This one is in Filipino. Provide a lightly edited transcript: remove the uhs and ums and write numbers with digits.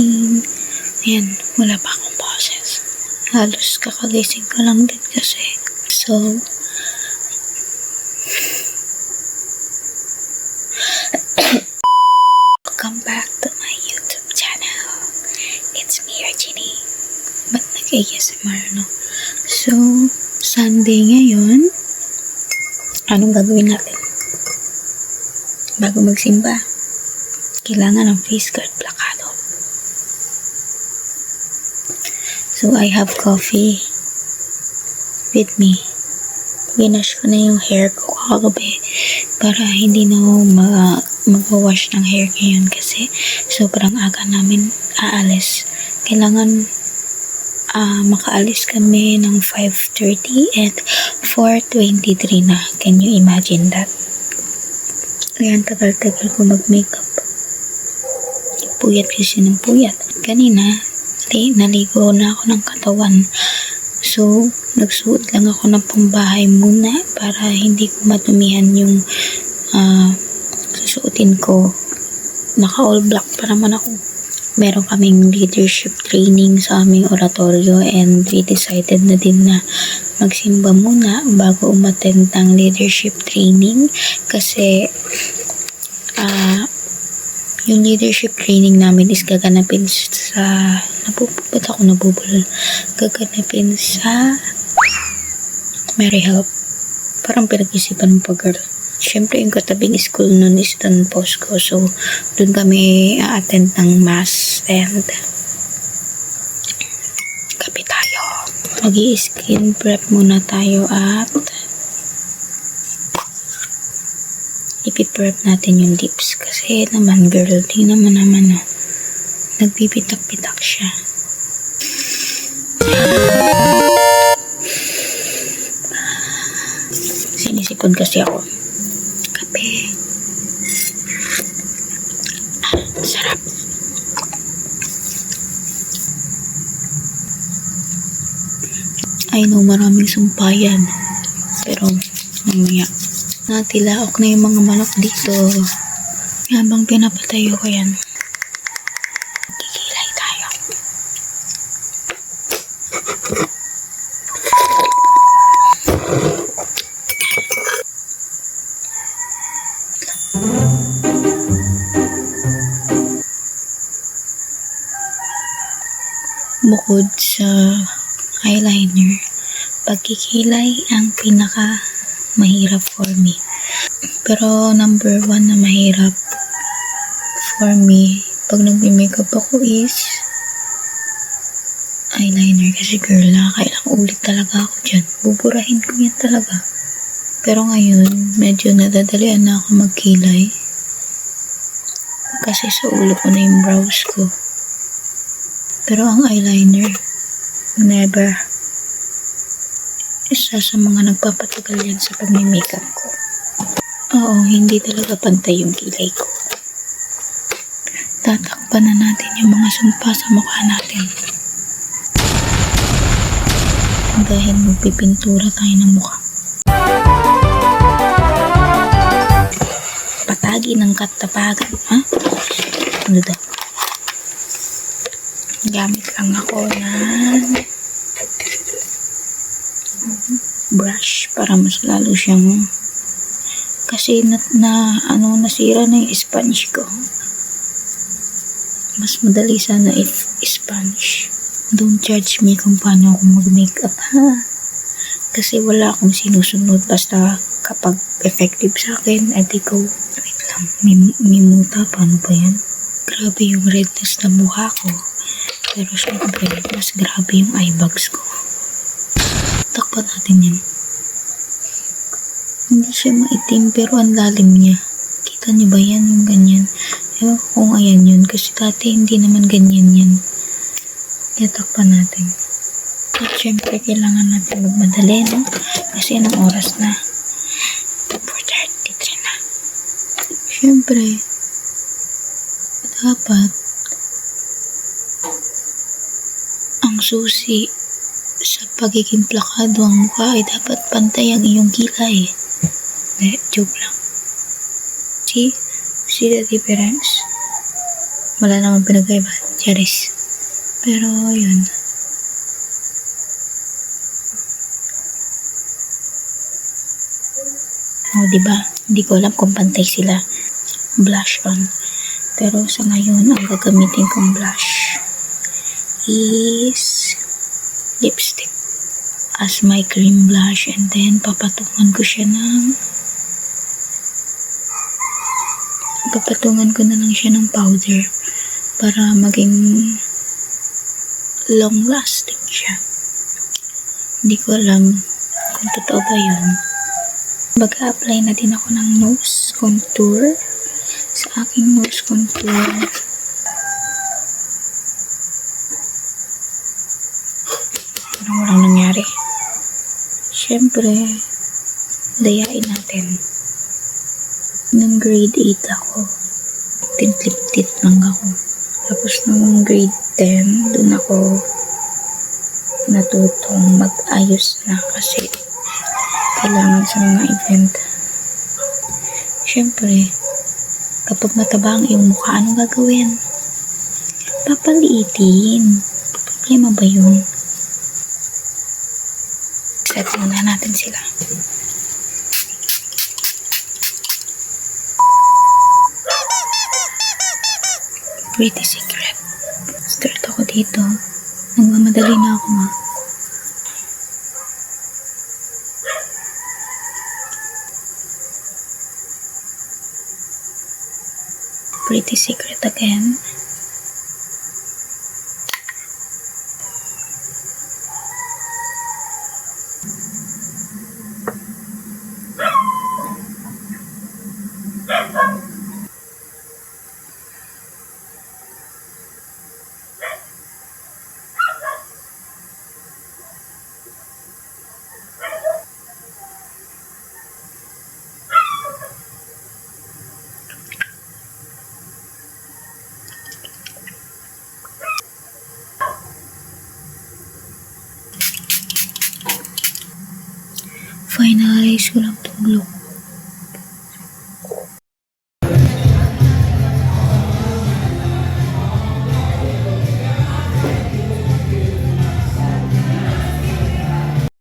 morning. Ayan, wala pa akong boses. Halos kakagising ko lang din kasi. So, welcome back to my YouTube channel. It's me, Regine. Ba't nag-ASMR, no? So, Sunday ngayon. Anong gagawin natin? Bago magsimba, kailangan ng face guard plakado. So, I have coffee with me. Binash ko na yung hair ko kagabi para hindi na ako mag-wash ng hair ngayon kasi sobrang aga namin aalis. Kailangan makaalis kami ng 5:30 at 4:23 na. Can you imagine that? Ayan, tagal-tagal ko mag-makeup. Puyat kasi ng puyat. Kanina, naligo na ako ng katawan. So, nagsuot lang ako ng pambahay muna para hindi ko matumihan yung susuotin ko. Naka-all black pa naman ako. Meron kaming leadership training sa aming oratorio and we decided na din na magsimba muna bago umattend ng leadership training kasi yung leadership training namin is gaganapin sa gaganapin sa Mary Help. Parang pinag-isipan ng pag-girl. Siyempre, yung katabing school nun is Don Bosco. So, dun kami a-attend ng mass and kape tayo. Mag-i-skin prep muna tayo at ipiprep natin yung lips. Kasi naman, girl, di naman nagpipitak-pitak siya. Sinisipon kasi ako. Kape. Sarap. I know maraming sumpayan. Pero, mamaya. Natilaok na yung mga manok dito. Habang pinapatayo ko yan. Kikilay tayo. Bukod sa eyeliner, pagkikilay ang pinaka mahirap for me. Pero number 1 na mahirap for me pag nagme-makeup ako is eyeliner. Kasi girl, nakakailang ulit talaga ako dyan. Buburahin ko yan talaga. Pero ngayon, medyo nadadalian na ako magkilay. Kasi sa ulo ko na yung brows ko. Pero ang eyeliner, never. Isa sa mga nagpapatagal yan sa pag-makeup ko. Oo, hindi talaga pantay yung kilay ko. Tatakpan na natin yung mga sumpa sa mukha natin. Dahil magpipintura tayo ng mukha. Patagi ng katapagan, ha? Ano daw? Gamit lang ako ng brush para mas lalo siyang kasi nasira na yung sponge ko. Mas madali sana if sponge. Don't judge me kung paano ako mag-makeup, ha? Kasi wala akong sinusunod. Basta kapag effective sa akin, edi go. Wait lang, may muta. Paano ba yan? Grabe yung redness na mukha ko. Pero syempre, mas grabe yung eye bags ko. Takpan natin yan. Hindi siya maitim pero ang lalim niya. Kita niyo ba yan yung ganyan? Ewan ko kung ayan yun kasi dati hindi naman ganyan yan. Kaya takpan natin. At syempre kailangan natin magmadali, no? Kasi anong oras na? 4:33 na. Syempre dapat ang susi sa pagiging plakado ang mukha ay dapat pantay ang iyong kilay. Joke lang. See the difference? Wala namang pinagkaiba. Charis. Pero, yun. Oh, diba? Hindi ko alam kung pantay sila. Blush on. Pero sa ngayon, ang gagamitin kong blush is lipstick as my cream blush, and then papatungan ko na lang siya ng powder para maging long lasting siya. Hindi ko alam kung totoo ba yun. Mag-a-apply na din ako ng nose contour sa aking nose contour. Parang walang nangyari. Siyempre, dayain natin. Nung grade 8 ako, tintlip-tit lang ako. Tapos nung grade 10, dun ako natutong mag-ayos na kasi kailangan sa mga event. Siyempre, kapag mataba ang iyong mukha, ano gagawin? Papaliitin. Problema ba yun? Set muna natin sila. Pretty secret. Start ako dito. Nagmamadali na ako, ma. Pretty secret again. Finalize ko lang itong look.